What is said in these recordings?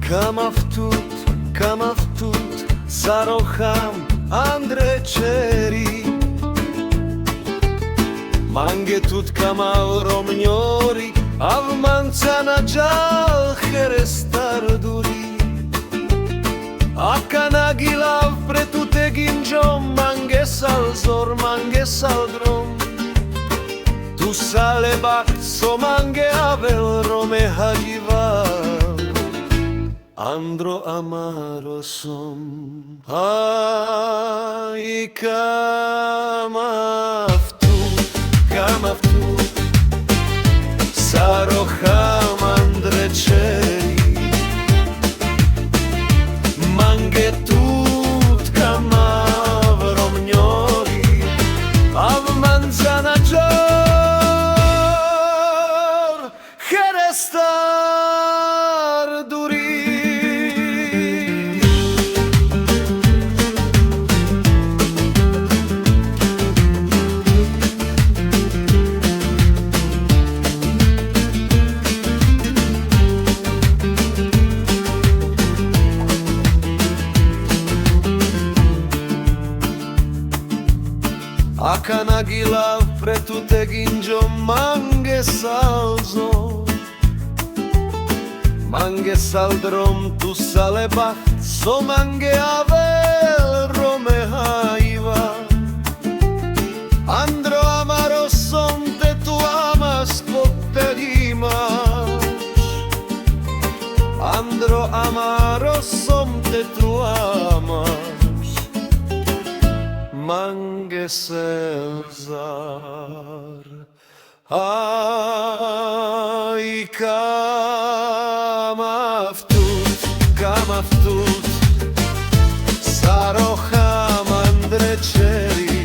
Cam aftut, Saroham, Andreceri, Mangetut Camauro Mniori, Avmanzana Gial, Herestarduri, Akanagilav pretute ginjom, Mangesal zor, Mangesal drom, Tu salebak, Somange avel, Rome hadival, Andro amaro som, ai camaftut, Saroham Andreceri, Mangetut Camavro Mniori, Avmanzana Gior, Herestarduri. Akanagilav pretute ginjom, Mangesal zor, Mangesal drom, Tu salebach, Somange avel, Rome haiva, Andro amaro som, te tu amas, te dimas, Andro amaro som, te tu amas, Mangesal ai camaftut, Saroham Andreceri,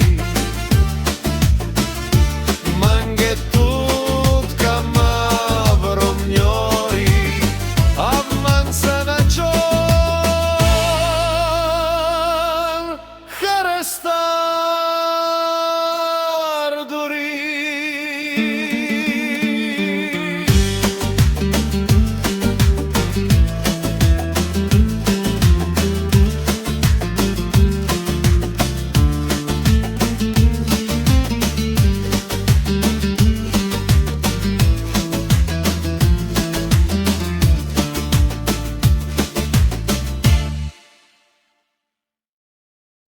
Mangetut Camavro Mniori, Avmanzana Gior, Herestarduri.